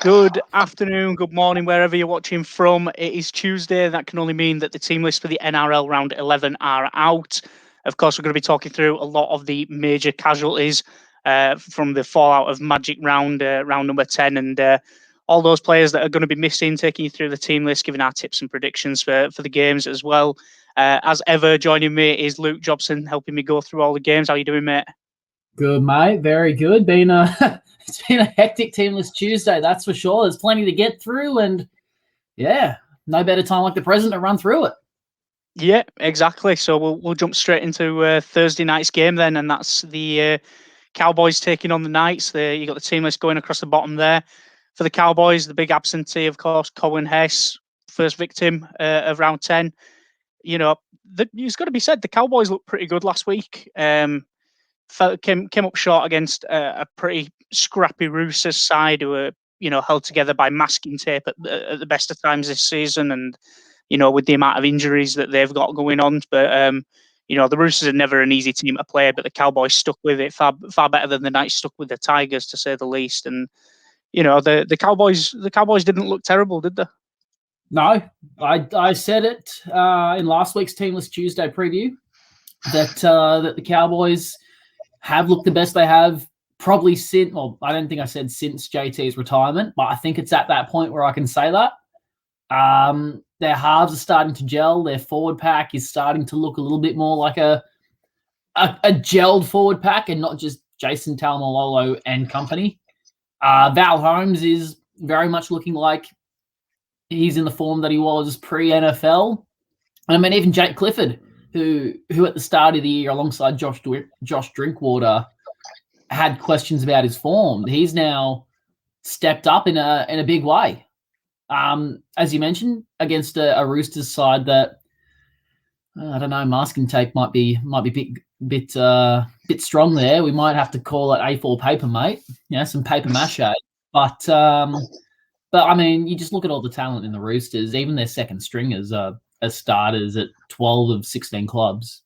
Good afternoon, good morning, wherever you're watching from. It is Tuesday. That can only mean that the team lists for the NRL round 11 are out. Of course, we're going to be talking through a lot of the major casualties from the fallout of Magic round, round number 10, and all those players that are going to be missing, taking you through the team list, giving our tips and predictions for the games as well. As ever, joining me is Luke Jobson, helping me go through all the games. How are you doing, mate? Good, mate. Very good. It's been a hectic teamless Tuesday, that's for sure. There's plenty to get through, and yeah, no better time like the present to run through it. Yeah, exactly. So we'll jump straight into Thursday night's game then, and that's the Cowboys taking on the Knights. You got the team list going across the bottom there. For the Cowboys, the big absentee, of course, Cohen Hess, first victim of round 10. You know, it's got to be said, the Cowboys looked pretty good last week. Came up short against a pretty scrappy Roosters side who were, held together by masking tape at the best of times this season, and with the amount of injuries that they've got going on. But the Roosters are never an easy team to play, but the Cowboys stuck with it far better than the Knights stuck with the Tigers, to say the least. And the Cowboys didn't look terrible, did they? No, I said it in last week's Teamless Tuesday preview that the Cowboys have looked the best they have probably since. Well, I don't think I said since JT's retirement, but I think it's at that point where I can say that. Their halves are starting to gel. Their forward pack is starting to look a little bit more like a gelled forward pack and not just Jason Taumalolo and company. Val Holmes is very much looking like he's in the form that he was pre-NFL. And I mean, even Jake Clifford, who at the start of the year, alongside Josh Drinkwater, had questions about his form. He's now stepped up in a big way. As you mentioned, against a Roosters side that I don't know, masking tape might be bit strong there. We might have to call it A4 paper, mate. Some paper mache. But I mean, you just look at all the talent in the Roosters. Even their second stringers are as starters at 12 of 16 clubs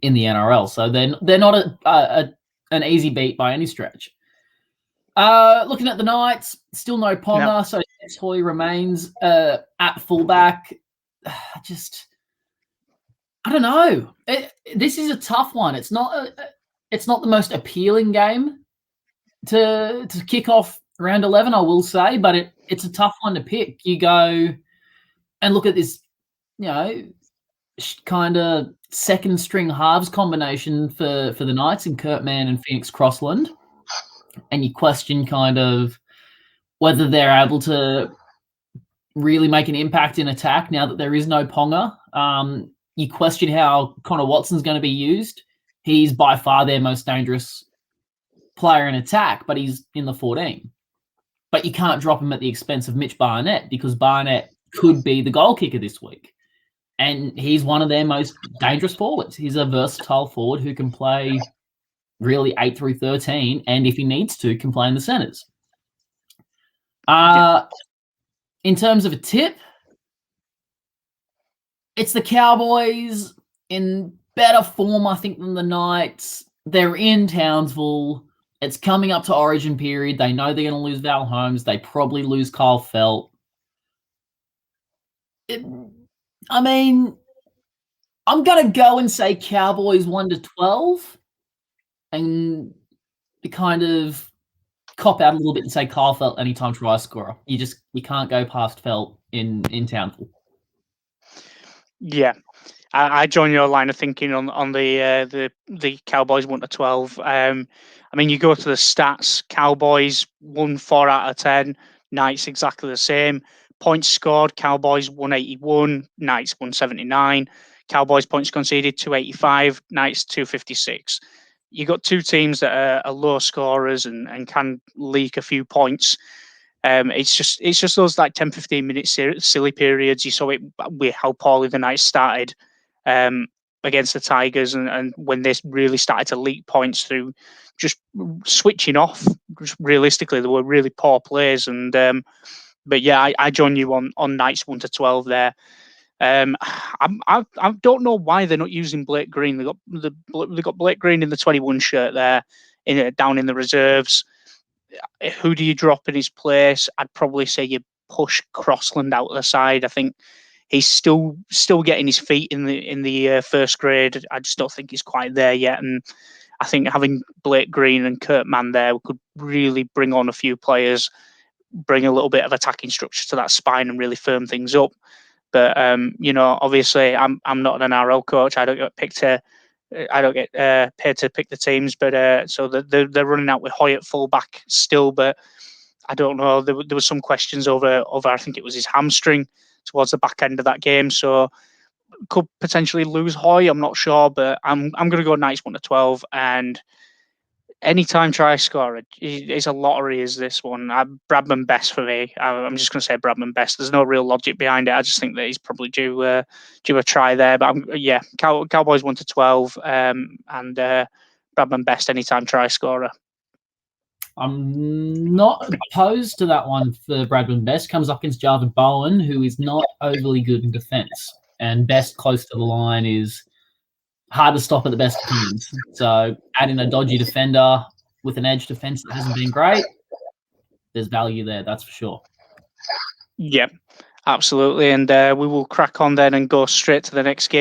in the NRL. So they're not an easy beat by any stretch. Looking at the Knights, still no Ponga, so Toy remains at fullback. I don't know. This is a tough one. It's not the most appealing game to kick off round 11, I will say, but it's a tough one to pick. You go and look at this, kind of second string halves combination for the Knights in Kurt Mann and Phoenix Crossland, and you question kind of whether they're able to really make an impact in attack now that there is no Ponga. You question how Connor Watson's going to be used. He's by far their most dangerous player in attack, but he's in the 14. But you can't drop him at the expense of Mitch Barnett, because Barnett could be the goal kicker this week. And he's one of their most dangerous forwards. He's a versatile forward who can play really 8 through 13, and if he needs to, can play in the centres. In terms of a tip, it's the Cowboys in better form, I think, than the Knights. They're in Townsville. It's coming up to Origin period. They know they're going to lose Val Holmes. They probably lose Kyle Felt. I'm going to go and say Cowboys 1-12 and kind of cop out a little bit and say Kyle Felt anytime try scorer. You can't go past Felt in Townsville. Yeah, I join your line of thinking on the Cowboys 1-12. You go to the stats. Cowboys won 4 out of 10. Knights exactly the same. Points scored. Cowboys 181. Knights 179. Cowboys points conceded 285. Knights 256. You got two teams that are low scorers and can leak a few points. It's just those like 10-15 minute silly periods. You saw it with how poorly the Knights started against the Tigers, and when they really started to leak points through just switching off. Just realistically, they were really poor plays, and but yeah, I join you on Knights 1-12 there. I don't know why they're not using Blake Green. They got Blake Green in the 21 shirt there, down in the reserves. who do you drop in his place? I'd probably say you push Crossland out of the side. I think he's still getting his feet in the first grade. I just don't think he's quite there yet. And I think having Blake Green and Kurt Mann there could really bring on a few players, bring a little bit of attacking structure to that spine and really firm things up. But obviously, I'm not an NRL coach. I don't get paid to pick the teams. But so they're running out with Hoy at fullback still. But I don't know. There was some questions over. I think it was his hamstring towards the back end of that game. So could potentially lose Hoy. I'm not sure, but I'm going to go Knights 1-12 and anytime try scorer. It's a lottery. Is this one? Bradman Best for me. I'm just going to say Bradman Best. There's no real logic behind it. I just think that he's probably due a try there. But Cowboys 1-12 and Bradman Best anytime try scorer. I'm not opposed to that one for Bradman Best. Comes up against Jarvid Bowen, who is not overly good in defence. And Best close to the line is hard to stop at the best of teams. So adding a dodgy defender with an edge defence that hasn't been great, there's value there, that's for sure. Yeah, absolutely. And we will crack on then and go straight to the next game.